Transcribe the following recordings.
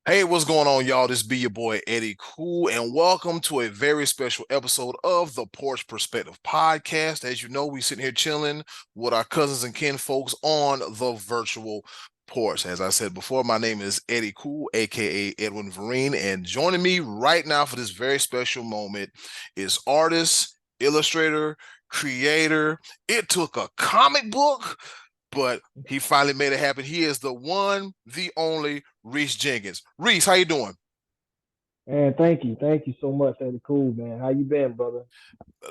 Hey, what's going on, y'all? This be your boy Eddie Cool, and welcome to a very special episode of the Porch Perspective podcast. As you know, we sitting here chilling with our cousins and kin folks on the virtual porch. As I said before, my name is Eddie Cool, aka Edwin Vereen, and joining me right now for this very special moment is artist, illustrator, creator. It took a comic book, but he finally made it happen. He is the one, the only Reece Jenkins. Reece, how you doing? Man, thank you so much. That's cool, man. How you been, brother?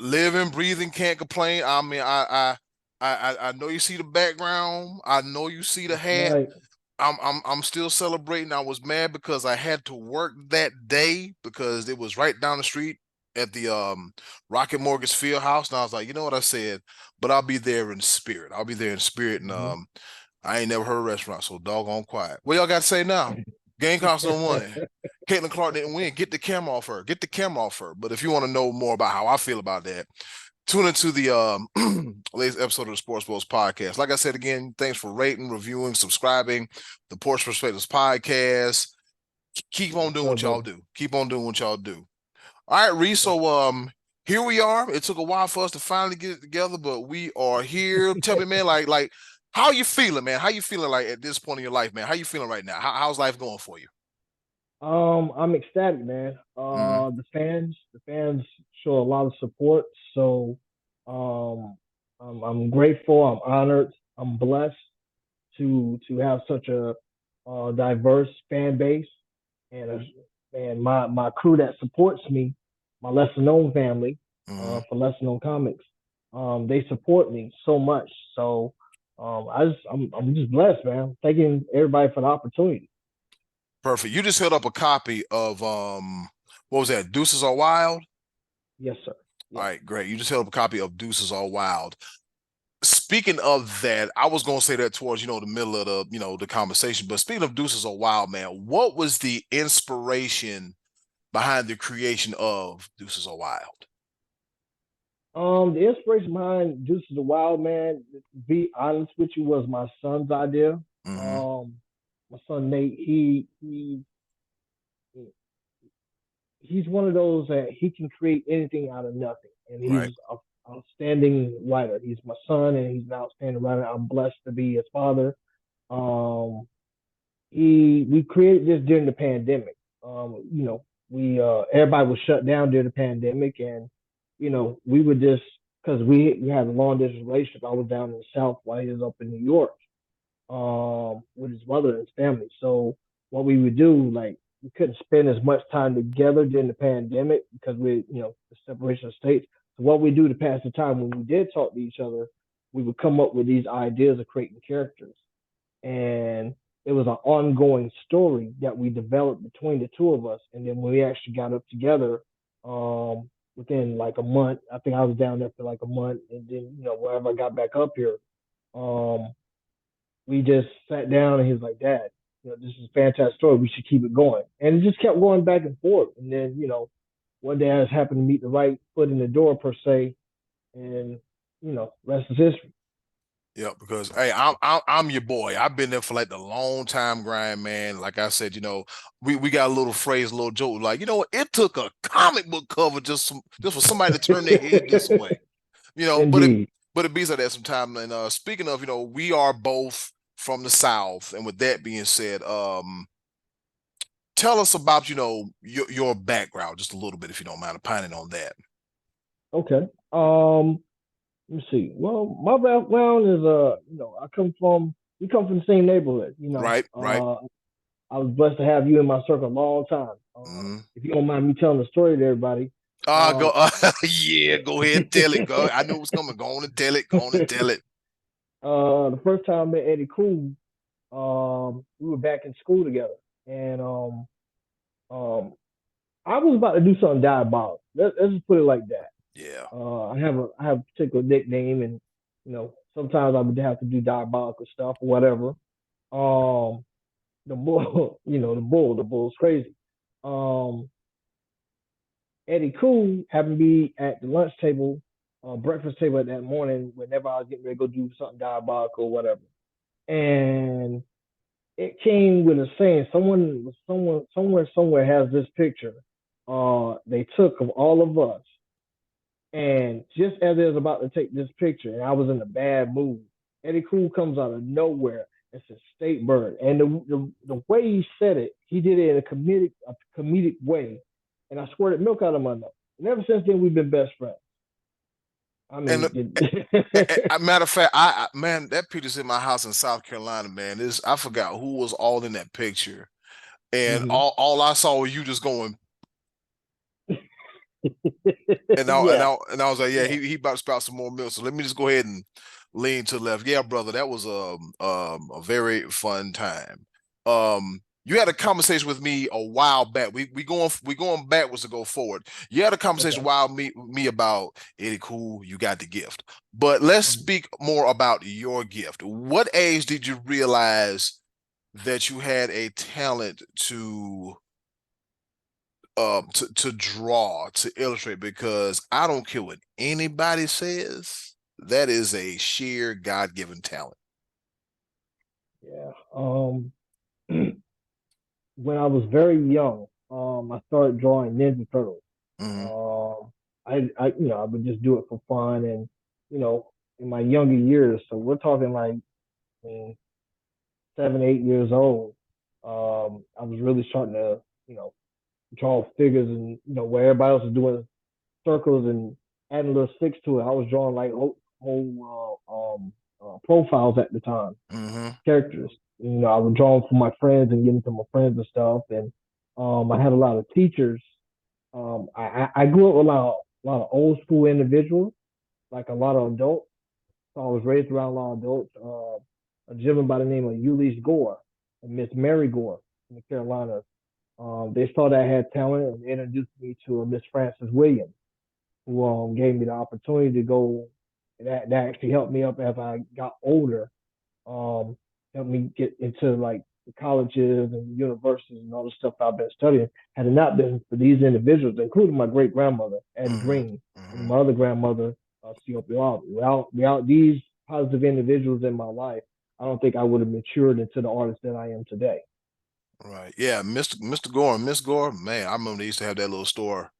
Living, breathing, can't complain. I mean, I know you see the background. I know you see the That's hat. right. I'm still celebrating. I was mad because I had to work that day because it was right down the street at the Rocket Mortgage Field House, and I was like, you know what I said, but I'll be there in spirit. I'll be there in spirit, and Mhm. I ain't never heard a restaurant so doggone quiet. What y'all got to say now? Gamecocks don't win. Caitlin Clark didn't win. Get the camera off her. Get the camera off her. But if you want to know more about how I feel about that, tune into the latest episode of the Sports Bros podcast. Like I said again, thanks for rating, reviewing, subscribing. The Porch Perspectives podcast. Keep on Yes, doing sir, what y'all brother. do. Keep on doing what y'all do. All right, Reese. So here we are. It took a while for us to finally get it together, but we are here. Tell me, man, like how you feeling, man? How you feeling like at this point in your life, man? How you feeling right now? How's life going for you? I'm ecstatic, man. Mm-hmm. The fans show a lot of support, so um, I'm grateful. I'm honored. I'm blessed to have such a diverse fan base, and my crew that supports me, my lesser known family, Mm-hmm. for lesser known comics, they support me so much. So I'm just blessed, man. Thanking everybody for the opportunity. Perfect. You just held up a copy of what was that? Deuces Are Wild. Yes, sir. All Yes. right, great. You just held up a copy of Deuces Are Wild. Speaking of that, I was gonna say that towards the middle of the conversation. But speaking of Deuces Are Wild, man, what was the inspiration behind the creation of Deuces Are Wild? The inspiration behind Juice is the Wild Man, to be honest with you, was my son's idea. Mm-hmm. Um, my son Nate, he's one of those that he can create anything out of nothing, and he's Right. an outstanding writer. He's my son, and he's an outstanding writer. I'm blessed to be his father. Um, we created this during the pandemic. We everybody was shut down during the pandemic, and we would just because we had a long distance relationship. I was down in the south while he was up in New York, with his mother and his family. So what we would do, like, we couldn't spend as much time together during the pandemic because the separation of states. So what we do to pass the time when we did talk to each other, we would come up with these ideas of creating characters, and it was an ongoing story that we developed between the two of us. And then when we actually got up together, within like a month, I think I was down there for like a month, and then wherever I got back up here, um, we just sat down and he was like, Dad, this is a fantastic story. We should keep it going. And it just kept going back and forth. And then, one day I just happened to meet the right foot in the door per se, and rest is history. Yeah, because hey, I'm your boy. I've been there for like the long time grind, man. Like I said, we got a little phrase, a little joke, like what? It took a comic book cover just for somebody to turn their head this way, But it Indeed. but it be like that sometimes. And speaking of, we are both from the South, and with that being said, tell us about your background just a little bit, if you don't mind opining on that. Okay. Let me see. Well, my background is we come from the same neighborhood. Right, right. I was blessed to have you in my circle a long time. Mm-hmm. If you don't mind me telling the story to everybody, Go. um, Yeah, go ahead and tell it. Go. I knew it was coming. Go on and tell it. Go on and tell it. the first time I met Eddie Cool, we were back in school together, and um, I was about to do something diabolical. Let's just put it like that. Yeah. I have a particular nickname, and sometimes I would have to do diabolical stuff or whatever. Um, the bull, the bull's crazy. Um, Eddie Cool happened to be at the lunch table, breakfast table at that morning whenever I was getting ready to go do something diabolical or whatever. And it came with a saying. Somewhere has this picture. They took of all of us, and just as they was about to take this picture, and I was in a bad mood, Eddie Cool comes out of nowhere and says "State Bird," and the way he said it, he did it in a comedic way, and I squirted milk out of my nose. And ever since then, we've been best friends. I And mean, matter of fact, man, that picture's in my house in South Carolina, man. This I forgot who was all in that picture, and mhm. all I saw was you just going, Yeah, and I was like, yeah, yeah. he about to spout some more milk. So let me just go ahead and lean to the left. Yeah, brother, that was a very fun time. You had a conversation with me a while back. We going backwards to go forward. You had a conversation Okay. while me about Eddie Cool. You got the gift, but let's Mhm. speak more about your gift. What age did you realize that you had a talent to draw, to illustrate? Because I don't care what anybody says, that is a sheer God-given talent. Yeah. When I was very young, I started drawing Ninja Turtles. Hmm. I would just do it for fun, and you know, in my younger years, so we're talking like, I mean, 7, 8 years old. I was really starting to, draw figures, and where everybody else was doing circles and adding little sticks to it, I was drawing like whole profiles at the time, Hmm. characters. I would draw them for my friends and give them to my friends and stuff. And I had a lot of teachers. I grew up with a lot of old school individuals, like a lot of adults. So I was raised around a lot of adults. A gentleman by the name of Ulysses Gore and Miss Mary Gore in the Carolinas. They saw that I had talent and introduced me to Miss Frances Williams, who gave me the opportunity to go. And that actually helped me up as I got older, um, helped me get into like the colleges and universities and all the stuff I've been studying. Had it not been for these individuals, including my great grandmother, Addie Hmm. Green, and Hmm. my other grandmother, C.O.P. Without these positive individuals in my life, I don't think I would have matured into the artist that I am today. Right. Yeah, Mr. Gore and Miss Gore, man, I remember they used to have that little store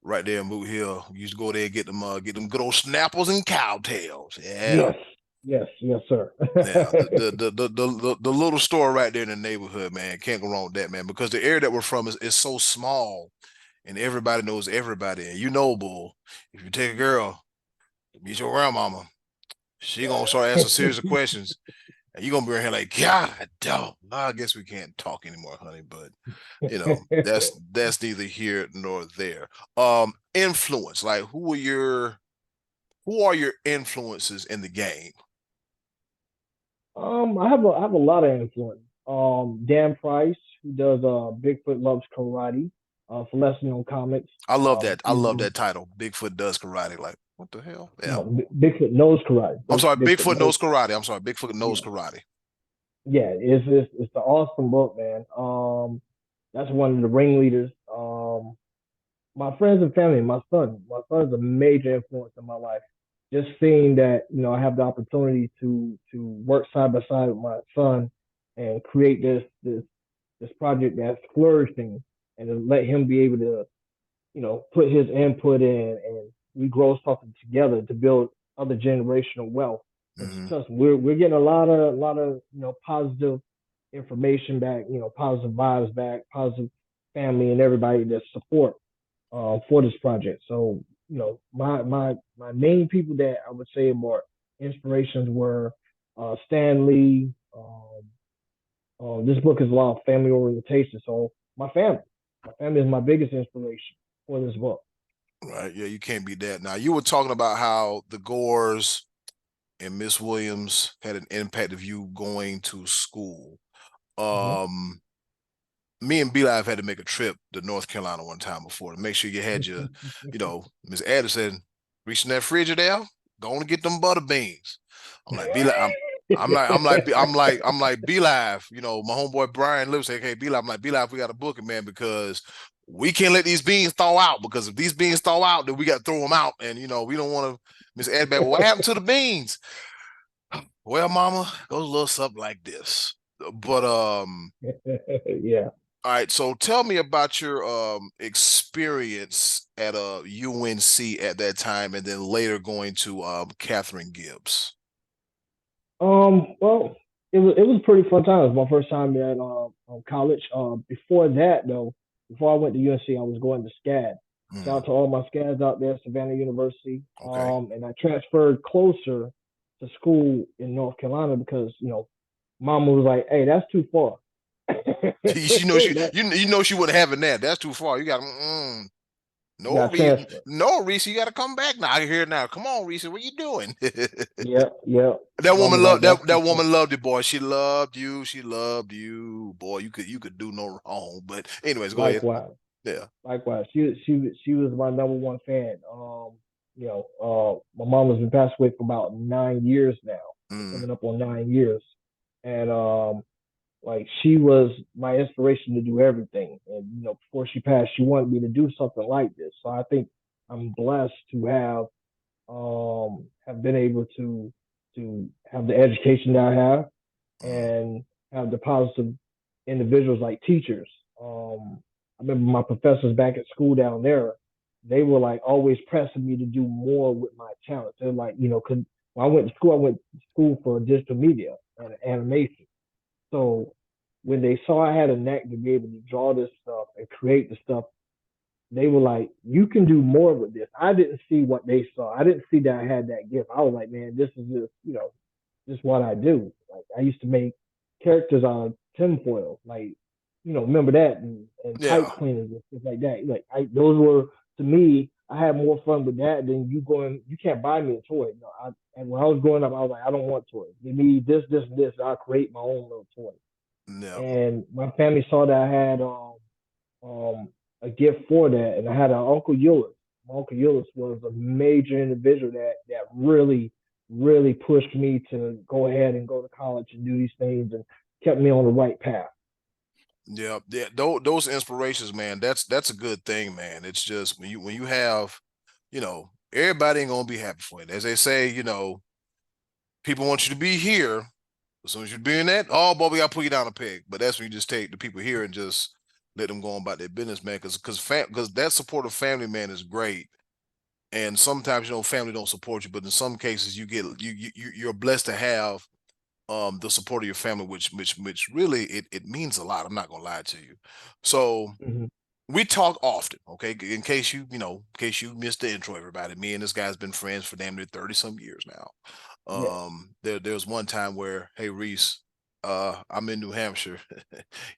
right there in Boot Hill. You used to go there and get them good old snapples and cowtails. Yeah. Yes, yes, yes, sir. Yeah, the little store right there in the neighborhood, man, can't go wrong with that, man. Because the area that we're from is so small, and everybody knows everybody. And bull, if you take a girl to meet your grandmama, she gonna start asking series of questions, and you gonna be right here like, God, dog. I guess we can't talk anymore, honey. But that's neither here nor there. Influence, like who are your influences in the game? I have a lot of influence. Dan Price, who does Bigfoot Loves Karate, Celestial Comics. I love that. I He's love that title. Bigfoot does karate. Like, what the hell? Yeah. no Bigfoot knows karate. I'm sorry, Bigfoot Bigfoot knows. knows karate. I'm sorry, Bigfoot knows Yeah, karate. yeah. It's an awesome book, man. That's one of the ringleaders. My friends and family, my son's a major influence in my life. Just seeing that, I have the opportunity to work side by side with my son and create this project that's flourishing, and to let him be able to, put his input in, and we grow something together to build other generational wealth. Because Hmm. trust me, we're getting a lot of positive information back, positive vibes back, positive family and everybody that support for this project. So, my main people that I would say more inspirations were Stan Lee. This book is a lot of family orientation. So my family is my biggest inspiration for this book. Right. Yeah, you can't beat that. Now, you were talking about how the Gores and Miss Williams had an impact of you going to school. Mm-hmm. Um, Me and B Live had to make a trip to North Carolina one time before to make sure you had your, Miss Addison reaching that Frigidaire, going to get them butter beans. I'm like, B Live, I'm like, B Live, my homeboy Brian lives like, hey, B Live, I'm like, B Live, we got to book it, man, because we can't let these beans thaw out, because if these beans thaw out, then we got to throw them out. And, we don't want to Miss Addison, well, what happened to the beans? Well, mama, goes a little something like this. But Yeah. all right, so tell me about your experience at UNC at that time, and then later going to Catherine Gibbs. Well, it was a pretty fun time. It was my first time at college. Before that though, before I went to UNC, I was going to SCAD. Shout Mm, out to all my SCADs out there, Savannah University. okay. And I transferred closer to school in North Carolina because Mama was like, "Hey, that's too far." You know That you know she wasn't having that. That's too far. You got you no got Reece, transferred. no Reece. You got to come back now. I can hear it now. Come on, Reece. What you doing? Yeah, yeah. That woman Mama's like, loved "That's that too that far." woman loved you, boy. She loved you. She loved you, boy. You could do no wrong. But anyways, go ahead. Likewise. Yeah. Likewise, she was my number one fan. My mom has been passed away for about 9 years now, Mm, coming up on 9 years, and like she was my inspiration to do everything. And before she passed, she wanted me to do something like this. So I think I'm blessed to have been able to have the education that I have mm, and have the positive individuals like teachers. I remember my professors back at school down there, they were like always pressing me to do more with my talents. They're like, cause when I went to school for digital media and animation. So when they saw I had a knack to be able to draw this stuff and create the stuff, they were like, "You can do more with this." I didn't see what they saw. I didn't see that I had that gift. I was like, "Man, this is just what I do." Like I used to make characters out of tinfoil, like remember that and yeah. pipe cleaners and stuff like that. Like those were to me. I had more fun with that than you going. You can't buy me a toy. And when I was growing up, I was like, I don't want toys. Give me this, this, and this. I'll create my own little toy. Yeah. And my family saw that I had um, a gift for that, and I had an Uncle Euless. My Uncle Euless was a major individual that really pushed me to go ahead and go to college and do these things, and kept me on the right path. Yeah. Yeah. Those inspirations, man. That's a good thing, man. It's just when you have, everybody ain't gonna be happy for it. As they say, people want you to be here. As soon as you're doing that, oh boy, we gotta put you down a peg. But that's when you just take the people here and just let them go on about their business, man. Because that supportive family, man, is great. And sometimes family don't support you, but in some cases you get you're blessed to have the support of your family, which really it means a lot. I'm not gonna lie to you. So Mm-hmm. we talk often, okay? In case you missed the intro, everybody. Me and this guy's been friends for damn near 30 some years now. Yes. There was one time where, hey Reece, I'm in New Hampshire.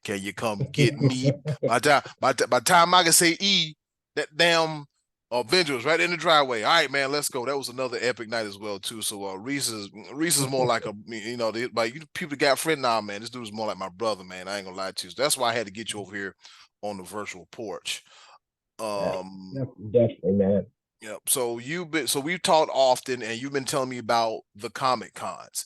Can you come get me? By the time I can say E, that damn Avenger was right in the driveway. All right, man, let's go. That was another epic night as well too. So Reece is more like people that got friend now, man. This dude is more like my brother, man. I ain't gonna lie to you. So that's why I had to get you over here on the virtual porch. Yeah, Um, definitely, man. yeah. So we've talked often, and you've been telling me about the Comic Cons.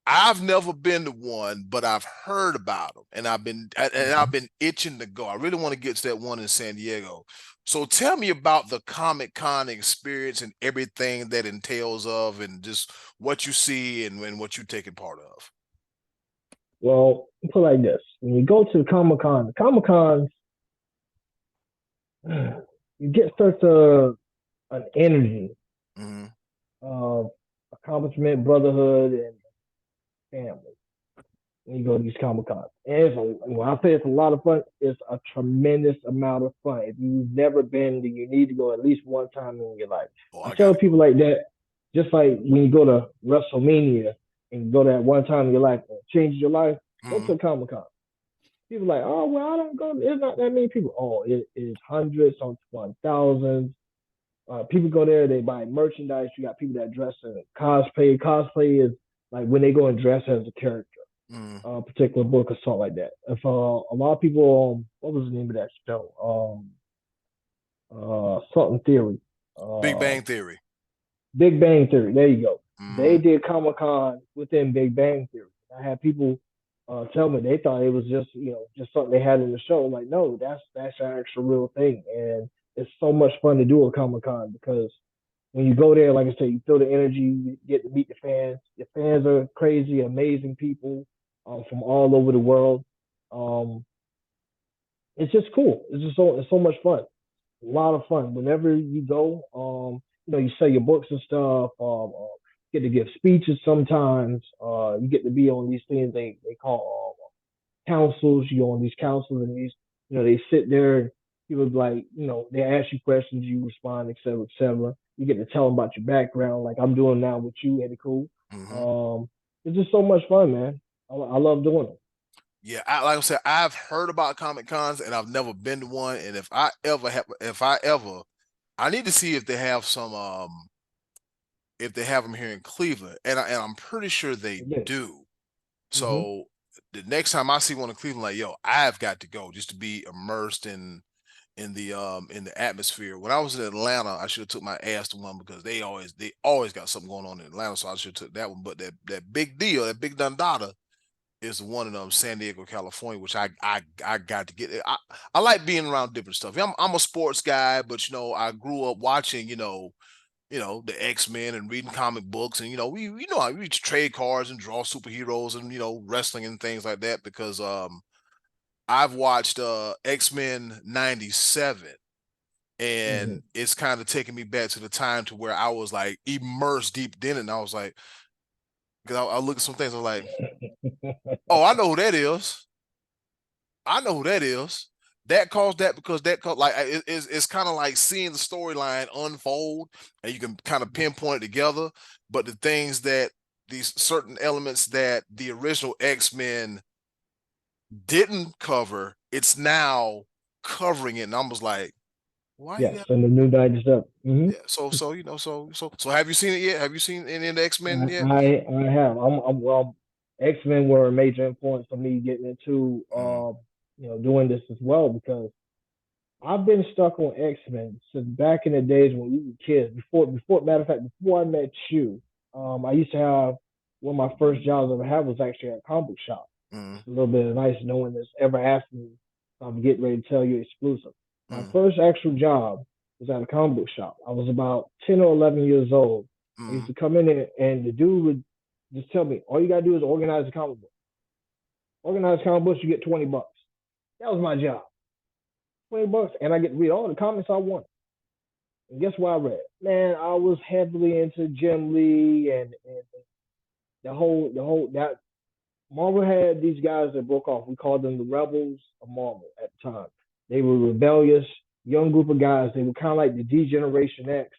I've never been to one, but I've heard about them, and I've Mhm. been itching to go. I really want to get to that one in San Diego. So tell me about the Comic Con experience and everything that entails of, and just what you see and what you're taking part of. Well, put it like this: when you go to the Comic Cons, you get such an energy Hmm. of accomplishment, brotherhood, and family when you go to these Comic Cons. And when I say it's a lot of fun, it's a tremendous amount of fun. If you've never been, then you need to go at least one time in your life. Oh, I I tell gotta people go. like that, just like when you go to WrestleMania and you go that one time in your life and it changes your life, go Hmm. to a Comic Con. People are like, oh well, I don't go. There's not that many people. Oh, it is hundreds, on thousands. People go there, they buy merchandise. You got people that dress in cosplay. Cosplay is like when they go and dress as a character, Hmm. a particular book or something like that. If a lot of people, what was the name of that show? Something Theory. Big Um, Bang Theory. Big Bang Theory. There you go. Hmm. They did Comic Con within Big Bang Theory. I had people tell me they thought it was just just something they had in the show. I'm like, no, that's an actual real thing, and it's so much fun to do a Comic Con because when you go there, like I said, you feel the energy, you get to meet the fans. The fans are crazy, amazing people. from all over the world. Um, it's just cool. It's so much fun. A lot of fun. Whenever you go, you sell your books and stuff. Get to give speeches sometimes. You get to be on these things they call councils. You go on these councils and these, they sit there and people be like, they ask you questions, you respond, et cetera, et cetera. You get to tell them about your background, like I'm doing now with you, Eddie Cool. Hmm. It's just so much fun, man. I love doing it. Yeah, like I said, I've heard about Comic Cons and I've never been to one. And if I ever, I need to see if they have some, if they have them here in Cleveland, and I'm pretty sure they Again. do. Mm-hmm. So the next time I see one in Cleveland, like, yo, I've got to go just to be immersed in the atmosphere. When I was in Atlanta, I should have took my ass to one because they always got something going on in Atlanta, so I should have took that one. But that big deal, that big Dundada is the one in San Diego, California, which I got to get. I like being around different stuff. I'm a sports guy, but I grew up watching the X-Men and reading comic books, and I read trade cards and draw superheroes and wrestling and things like that because I've watched X-Men 97, Mm-hmm. and it's kind of taking me back to the time to where I was like immersed deep in it, and I was like, because I look at some things, I was like, oh, I know who that is. I know who that is. That caused that because that caused, like it's kind of like seeing the storyline unfold, and you can kind of pinpoint it together. But the things that these certain elements that the original X-Men didn't cover, it's now covering it, and I was like, why you Yes, got? and the new 97. Mm-hmm. Yeah, so have you seen it yet? Have you seen any of the X-Men yet? I have. Well, X Men were a major influence for me getting into Mm, doing this as well because I've been stuck on X Men since back in the days when we were kids. Before matter of fact, before I met you, I used to have one of my first jobs I ever had was actually at a comic book shop. mm, It's a little bit nice knowing this ever asked me. I'm getting ready to tell you exclusive. My mm, first actual job was at a comic book shop. I was about 10 or 11 years old. I used mm. to come in there and the dude would just tell me, all you got to do is organize a comic book. Organize comic books, you get 20 bucks. That was my job. 20 bucks. And I get to read all the comics I want. And guess what I read? Man, I was heavily into Jim Lee and that Marvel had these guys that broke off. We called them the Rebels of Marvel at the time. They were rebellious, young group of guys. They were kind of like the D Generation X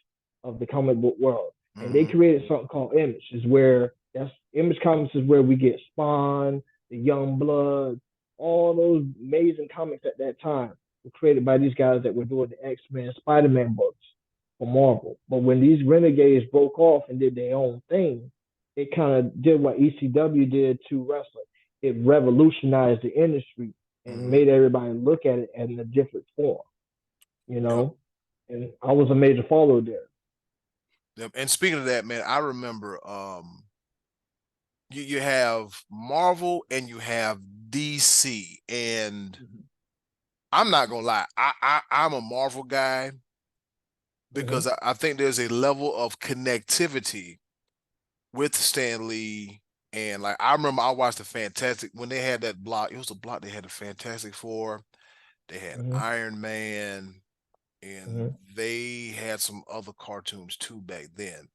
of the comic book world. And they Mm-hmm. created something called Image, is where that's Image Comics is where we get Spawn, the Young Blood, all those amazing comics at that time were created by these guys that were doing the X-Men, Spider-Man books for Marvel. But when these renegades broke off and did their own thing, it kind of did what ECW did to wrestling. It revolutionized the industry and Mm-hmm. made everybody look at it in a different form, you Yep. know. And I was a major follower there. Yep. And speaking of that, man, I remember you have Marvel and you have DC, and I'm not gonna lie, I'm a Marvel guy Mm-hmm. because I think there's a level of connectivity with Stan Lee. And like I remember I watched the Fantastic when they had that block. It was a block they had the Fantastic Four, they had Mm-hmm. Iron Man, and Mm-hmm. they had some other cartoons too back then.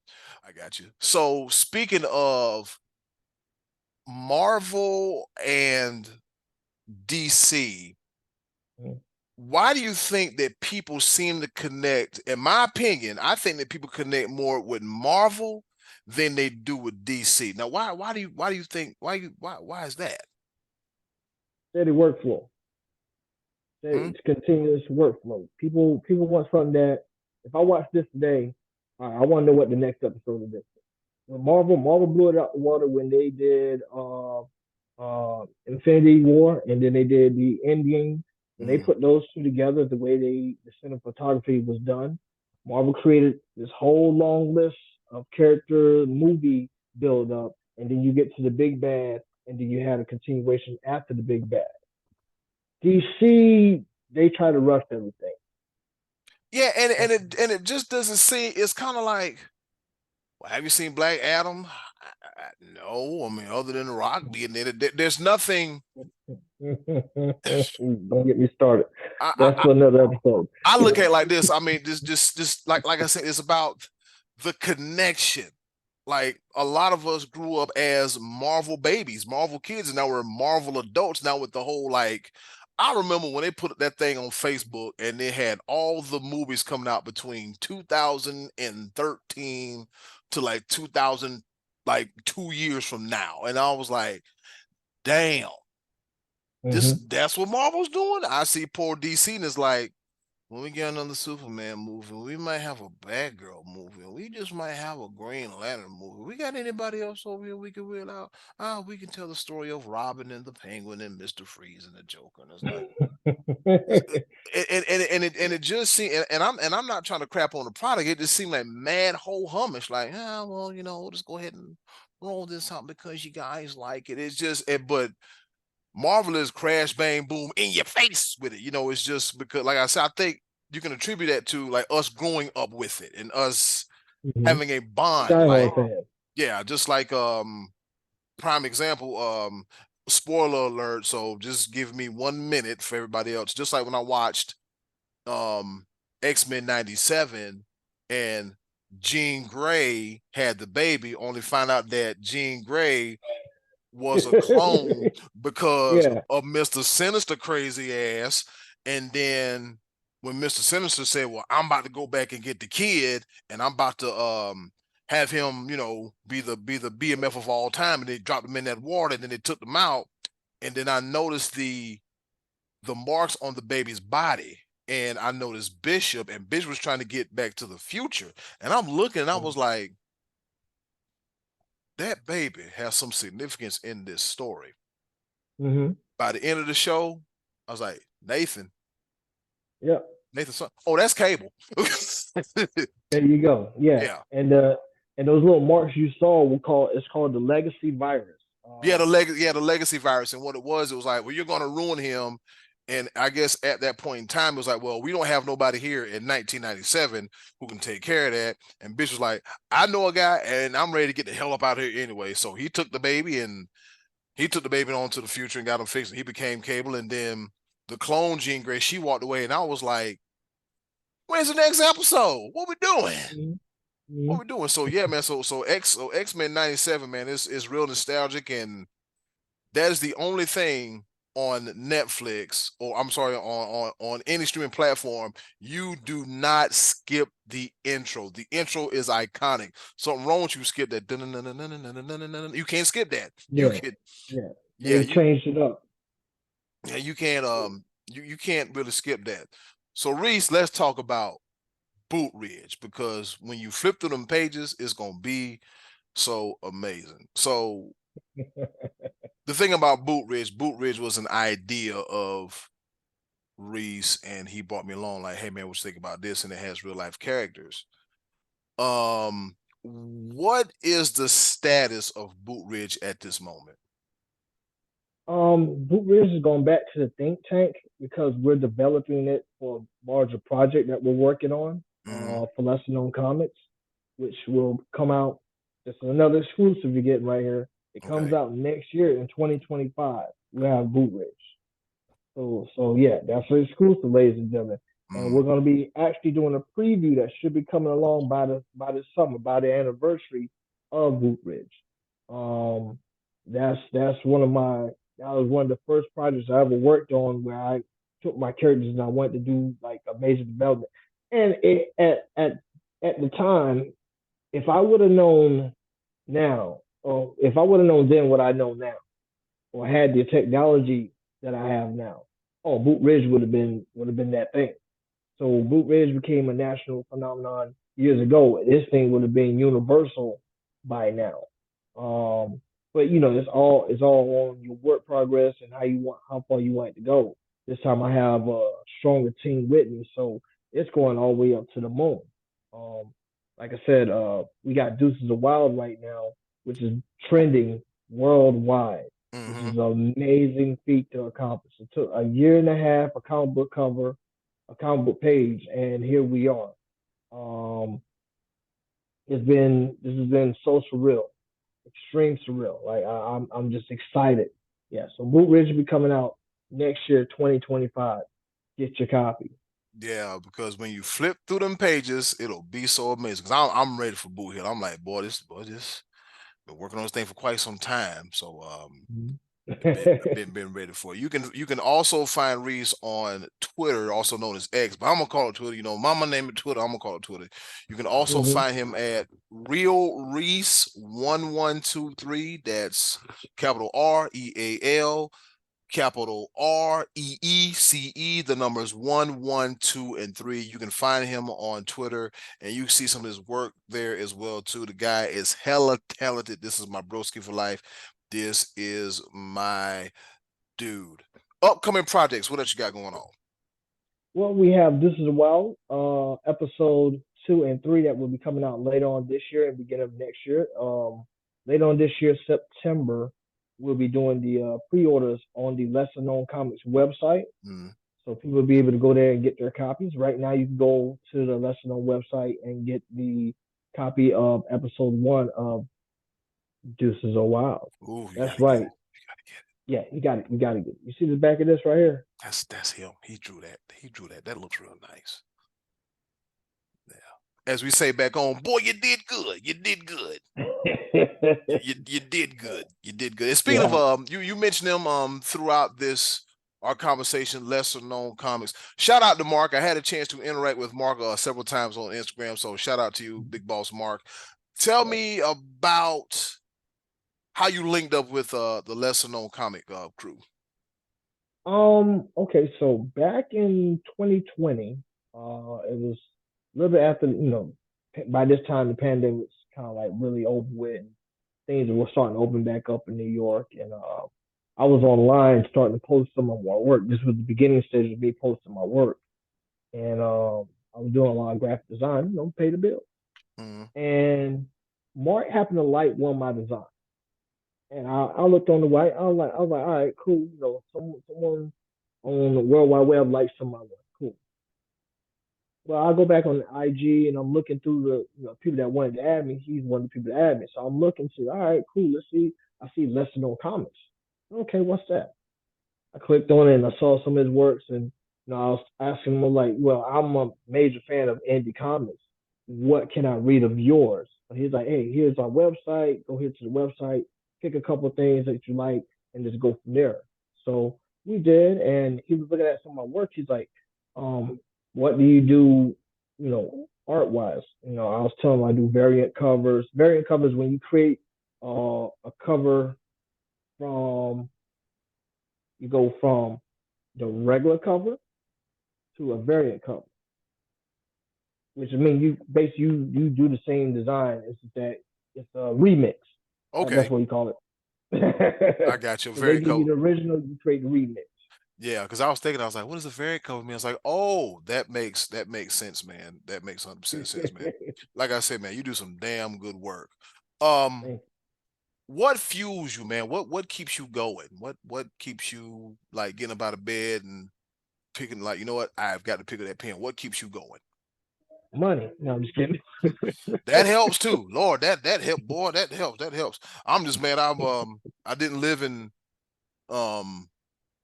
I got you. So speaking of Marvel and DC, Mm-hmm. why do you think that people seem to connect? In my opinion, I think that people connect more with Marvel than they do with DC. Now, why do you think why is that? Steady workflow. Hmm? It's continuous workflow. People want something that if I watch this today, I want to know what the next episode of this is. When Marvel blew it out the water when they did Infinity War and then they did the Endgame. When they Mm, put those two together, the way the cinematography was done, Marvel created this whole long list of character movie build up, and then you get to the big bad, and then you had a continuation after the big bad. DC, they try to rush everything. yeah, and it just doesn't seem. It's kind of like, well, have you seen Black Adam? No, I mean, other than the Rock being in it, there's nothing. Don't get me started. I, That's I for another episode. I look at it like this. I mean, just like I said, it's about the connection. Like a lot of us grew up as Marvel babies, Marvel kids, and now we're Marvel adults. Now with the whole like, I remember when they put that thing on Facebook and they had all the movies coming out between 2013 to like 2000, like 2 years from now, and I was like, damn, this Hmm. that's what Marvel's doing. I see poor DC and it's like, when we get another Superman movie, we might have a Batgirl movie. We just might have a Green Lantern movie. We got anybody else over here we can wheel out? We can tell the story of Robin and the Penguin and Mr. Freeze and the Joker. And it's like, and it just seemed, and I'm not trying to crap on the product. It just seemed like mad ho humish. Like, well, we'll just go ahead and roll this out because you guys like it. It's just, but Marvel is crash bang boom in your face with it. It's just because, like I said, I think you can attribute that to like us growing up with it and us Hmm. having a bond. Die Like, Hard fan. yeah, just like prime example, spoiler alert. So just give me 1 minute for everybody else. Just like when I watched um X-Men 97 and Jean Grey had the baby, only find out that Jean Grey was a clone because Yeah. of Mr. Sinister crazy ass. And then when Mr. Sinister said, well, I'm about to go back and get the kid and I'm about to have him, be the BMF of all time, and they dropped him in that water and then they took them out. And then I noticed the marks on the baby's body. And I noticed Bishop, and Bishop was trying to get back to the future. And I'm looking and I was like, that baby has some significance in this story. Hmm. By the end of the show, I was like, Yep. Nathan son. Oh, that's Cable. There you go. Yeah. Yeah. And those little marks you saw it's called the legacy virus. Yeah, the legacy virus. And what it was like, well, you're gonna ruin him. And I guess at that point in time, it was like, well, we don't have nobody here in 1997 who can take care of that. And Bitch was like, I know a guy and I'm ready to get the hell up out of here anyway. So he took the baby on to the future and got him fixed. And he became Cable. And then the clone Jean Grey, she walked away. And I was like, when's the next episode? What we doing? Mm-hmm. What we doing? So yeah, man. So X-Men 97, man, is real nostalgic, and that is the only thing on Netflix, or I'm sorry, on any streaming platform, you do not skip the intro. The intro is iconic. Something wrong with you, skip that. You can't skip that. You Yeah. could, Yeah. yeah, They changed it up. you can't you can't really skip that. So Reese, let's talk about Boot Ridge, because when you flip through them pages, it's gonna be so amazing. So the thing about Boot Ridge was an idea of Reese, and he brought me along like, hey man, what you think about this? And it has real life characters. What is the status of Boot Ridge at this moment? Boot Ridge is going back to the think tank because we're developing it for a larger project that we're working on Mm-hmm. for lesser known comics, which will come out. Just another exclusive you're getting right here. It comes Okay. out next year in 2025. We have Boot Ridge. So yeah, that's an exclusive, ladies and gentlemen. And Mm-hmm. we're going to be actually doing a preview that should be coming along by the summer, by the anniversary of Boot Ridge. Um, that's one of my that was one of the first projects I ever worked on where I took my characters and I wanted to do like a major development. And at the time, if I would have known now, or if I would have known then what I know now, or had the technology that I have now, oh, Boot Ridge would have been that thing. So Boot Ridge became a national phenomenon years ago. This thing would have been universal by now. Um, but it's all on your work progress and how far you want it to go. This time I have a stronger team with me, so it's going all the way up to the moon. Um, like I said, we got Deuces of Wild right now, which is trending worldwide, which Mm-hmm. is an amazing feat to accomplish. It took a year and a half, a comic book cover, a comic book page, and here we are. Um, this has been so surreal. extreme surreal. Like I'm just excited. Yeah. So Boot Ridge will be coming out next year, 2025. Get your copy. Yeah, because when you flip through them pages, it'll be so amazing. Cause I'm ready for Boot Hill. I'm like, boy, this been working on this thing for quite some time. So Mhm. been ready for it. You can also find Reece on Twitter, also known as X, but I'm gonna call it Twitter. You know, mama name it Twitter. I'm gonna call it Twitter. You can also Mhm. find him at Real Reece 1123. That's capital REAL, capital REECE. The numbers 1, 1, 2, and 3. You can find him on Twitter, and you see some of his work there as well too. The guy is hella talented. This is my broski for life. This is my dude. Upcoming projects. What else you got going on? Well, we have This Is Well, episode 2 and 3 that will be coming out later on this year and beginning of next year. Later on this year, September, we'll be doing the pre-orders on the Lesser Known Comics website. Mm. So people will be able to go there and get their copies. Right now, you can go to the Lesser Known website and get the copy of episode 1 of Deuces Are Wild. Ooh, you That's gotta get it. right. You gotta get it. Yeah, you got it. You got to get it. You see the back of this right here? That's him. He drew that. He drew that. That looks real nice. Yeah. As we say back home, boy, you did good. You did good. You did good. You did good. And speaking of Yeah. you mentioned them throughout this our conversation, lesser known comics. Shout out to Mark. I had a chance to interact with Mark several times on Instagram, so shout out to you, Big Boss Mark. Tell Yeah. me about how you linked up with the lesser known comic crew. Okay, so back in 2020, it was a little bit after, by this time the pandemic was kind of like really over with and things were starting to open back up in New York. And I was online starting to post some of my work. This was the beginning stage of me posting my work. And I was doing a lot of graphic design, pay the bill. Mm-hmm. And Mark happened to like one of my designs. And I looked on the white. I was like, all right, cool. Someone on the World Wide Web likes some of my work. Cool. Well, I go back on the IG and I'm looking through the people that wanted to add me. He's one of the people that add me. So I'm looking to, all right, cool. Let's see. I see lesser known comics. Okay, what's that? I clicked on it and I saw some of his works and I was asking him like, well, I'm a major fan of indie comics. What can I read of yours? And he's like, hey, here's our website. Go here to the website, pick a couple of things that you like, and just go from there. So we did, and he was looking at some of my work. He's like, um, what do you do, art wise? I was telling him I do variant covers. Variant covers when you create a cover from you go from the regular cover to a variant cover, which means you basically you do the same design. It's just that it's a remix. That's Okay, what you call it. I got you. So they Very give you cool. the original, you create the remix. Yeah, because I was thinking, I was like, what does a variant cover mean? I was like, oh, that makes sense, man. That makes 100% sense, man. Like I said, man, you do some damn good work. Um, what fuels you, man? What keeps you going? What keeps you like getting up out of bed and picking like, you know what? I've got to pick up that pen. What keeps you going? Money. No, I'm just kidding. That helps too. Lord, that help, boy, that helps. That helps. I'm just mad I didn't live in um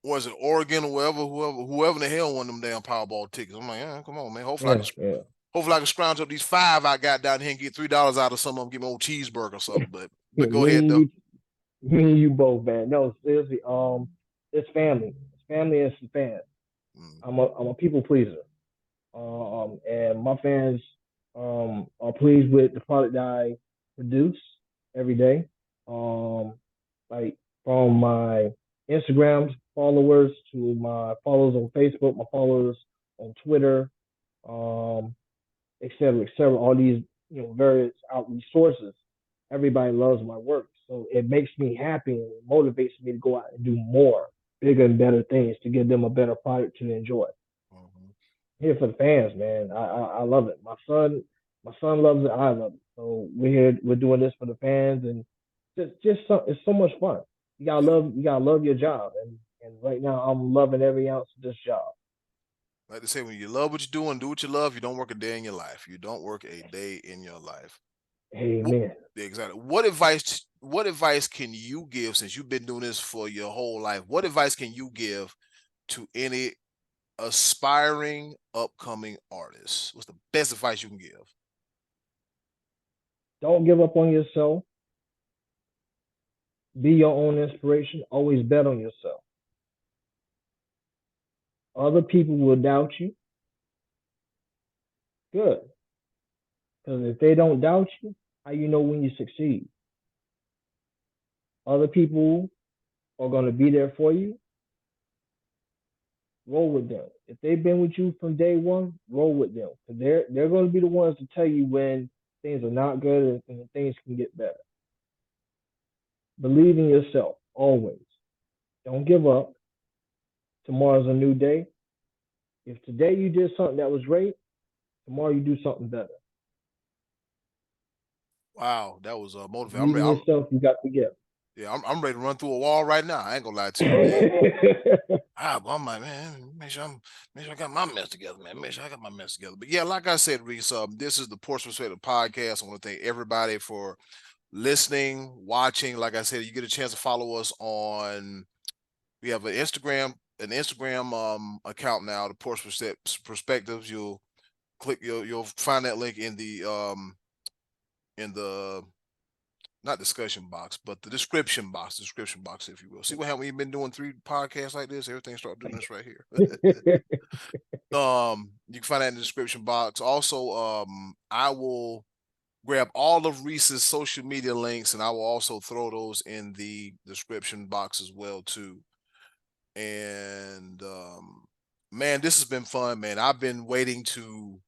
was it Oregon or whoever in the hell won them damn Powerball tickets. I'm like, yeah, come on, man. Yeah, yeah. Hopefully I can scrounge up these five I got down here and get $3 out of some of them, get me an old cheeseburger or something. But go Me ahead and though. you, me and you both, man. No, seriously. It's family. It's family and it's fans. Mm, I'm a people pleaser. And my fans are pleased with the product that I produce every day. Um, like from my Instagram followers to my followers on Facebook, my followers on Twitter, um, et cetera, et cetera. All these various outreach sources. Everybody loves my work, so it makes me happy and it motivates me to go out and do more, bigger and better things to give them a better product to enjoy mhm. here for the fans, man. I love it. My son loves it. I love it. So we're here. We're doing this for the fans, and it's so much fun. You gotta love your job, and right now I'm loving every ounce of this job. Like they say, when you love what you're doing, do what you love, you don't work a day in your life. You don't work a day in your life. Wh- Amen. Exactly. What advice what advice can you give, since you've been doing this for your whole life? What advice can you give to any aspiring upcoming artists? What's the best advice you can give? Don't give up on yourself. Be your own inspiration. Always bet on yourself. Other people will doubt you. Good. Because if they don't doubt you, how you know when you succeed? Other people are going to be there for you. Roll with them. If they've been with you from day one, roll with them. Because they're going to be the ones to tell you when things are not good and things can get better. Believe in yourself always. Don't give up. Tomorrow's a new day. If today you did something that was great, tomorrow you do something better. Wow, that was motivating. Believe in yourself. You got to get. Yeah, I'm ready to run through a wall right now. I ain't gonna lie to you, man. I'm like, man, make sure I got my mess together, man. Make sure I got my mess together. But yeah, like I said, Reece, this is the Porch PursePective podcast. I want to thank everybody for listening, watching. Like I said, you get a chance to follow us on. We have an Instagram account now, the Porch Perspectives. You'll find that link in the not discussion box, but the description box, if you will. See what happened when you've been doing 3 podcasts like this? Everything start doing this right here. You can find that in the description box. Also, I will grab all of Reece's social media links, and I will also throw those in the description box as well too. And man, this has been fun, man. I've been waiting to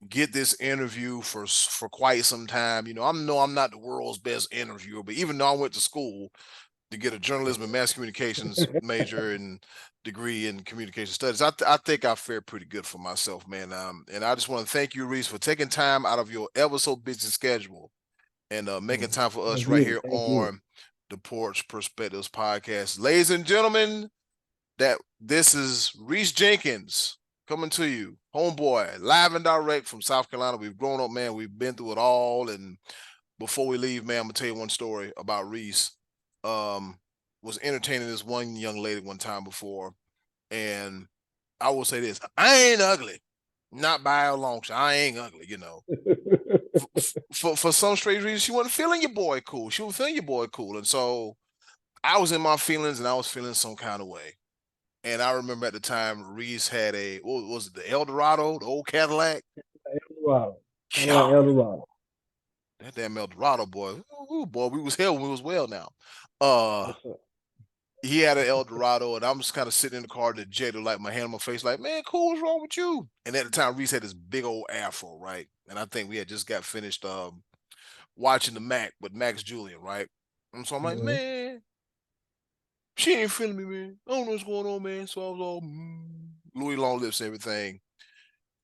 get this interview for quite some time. You know, I'm not the world's best interviewer, but even though I went to school to get a journalism and mass communications major and degree in communication studies, I think I fared pretty good for myself, man. And I just want to thank you, Reece, for taking time out of your ever so busy schedule and making time for us Thank right you. here Thank you. on the Porch Perspectives podcast. Ladies and gentlemen, this is Reece Jenkins coming to you, homeboy, live and direct from South Carolina. We've grown up, man. We've been through it all. And before we leave, man, I'm gonna tell you one story about Reece. Was entertaining this one young lady one time before, and I will say this: I ain't ugly, not by a long shot. I ain't ugly, you know. For some strange reason, she wasn't feeling your boy cool. She was feeling your boy cool, and so I was in my feelings, and I was feeling some kind of way. And I remember at the time, Reece had what was it, the Eldorado, the old Cadillac? Eldorado. Cadillac God, Eldorado. that damn Eldorado, boy. Ooh, boy, we was hell when we was well now. Uh, Yes, sir. he had an Eldorado, and I'm just kind of sitting in the car, dejected, like my hand on my face, like, man, cool, what's wrong with you? And at the time, Reece had this big old afro, right? And I think we had just got finished watching the Mac with Max Julian, right? And so I'm like, Mm-hmm. man, she ain't feeling me, man. I don't know what's going on, man. So I was all Louis Long Lips and everything.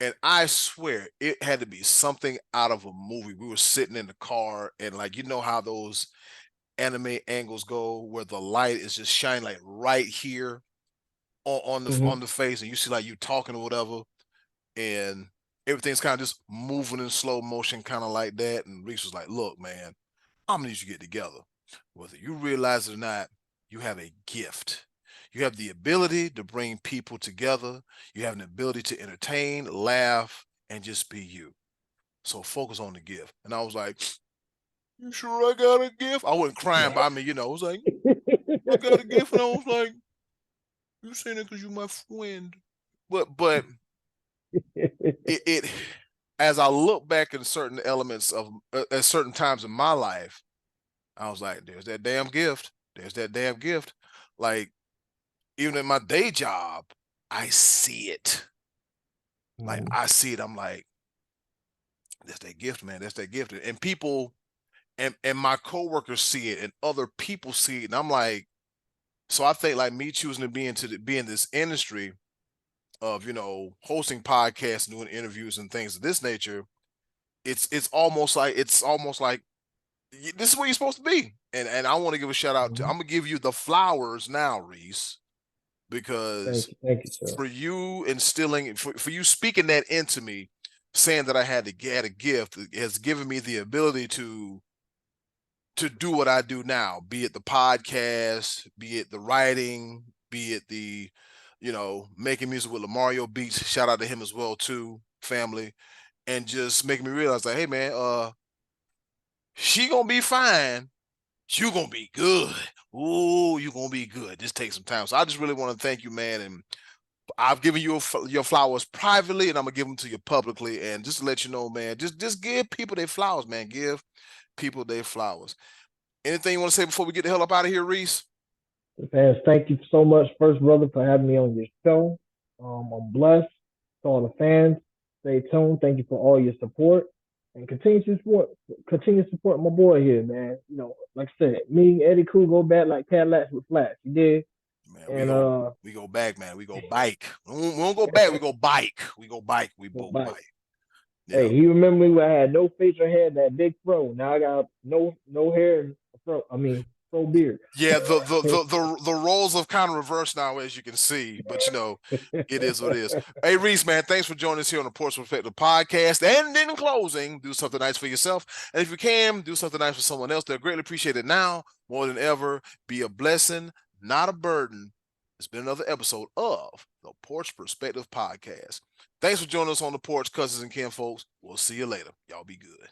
And I swear it had to be something out of a movie. We were sitting in the car, and like, you know how those anime angles go where the light is just shining like right here on the face, and you see like you talking or whatever, and everything's kind of just moving in slow motion, kind of like that. And Reece was like, look, man, I'm gonna need you to get together. Whether you realize it or not, you have a gift. You have the ability to bring people together. You have an ability to entertain, laugh, and just be you. So focus on the gift. And I was like, you sure I got a gift? I wasn't crying, but I mean, you know, I was like, I got a gift. And I was like, you saying it because you're my friend. But it as I look back in certain elements of at certain times in my life, I was like, there's that damn gift. There's that damn gift. Like, even in my day job, I see it. Like, Mm-hmm. I see it. I'm like, that's that gift, man. That's that gift. And people and my coworkers see it and other people see it. And I'm like, so I think like me choosing to be in this industry of, you know, hosting podcasts and doing interviews and things of this nature, it's almost like this is where you're supposed to be. And I want to give a shout out to, I'm Mm-hmm. gonna give you the flowers now, Reece, because Thank you, sir. for you instilling for you speaking that into me, saying that I had a gift, has given me the ability to to do what I do now, be it the podcast, be it the writing, be it the, making music with Lamario Beats. Shout out to him as well too, family, and just making me realize like, hey man, she gonna be fine. You gonna be good. Ooh, you gonna be good. Just take some time. So I just really want to thank you, man, and I've given you your flowers privately, and I'm gonna give them to you publicly. And just to let you know, man, just give people their flowers, man. Give people their flowers. Anything you want to say before we get the hell up out of here, Reece? Fans, thank you so much, first brother, for having me on your show. I'm blessed. To all the fans, stay tuned. Thank you for all your support and continue to support my boy here, man. Like I said, me and Eddie Cool go back like Cadillacs with flats. You did, Man, and we go back, man. We go bike. We don't go back. We go bike. We go bike. We go both back. bike. Hey, Yeah. he remember me when I had no facial hair, that big fro. Now I got no hair and fro. I mean, fro beard. Yeah, the roles have kind of reversed now, as you can see, but it is what it is. Hey, Reece, man, thanks for joining us here on the Porch Perspective podcast. And in closing, do something nice for yourself. And if you can, do something nice for someone else. They're greatly appreciated now more than ever. Be a blessing, not a burden. It's been another episode of the Porch Perspective podcast. Thanks for joining us on the porch, cousins and kin folks. We'll see you later. Y'all be good.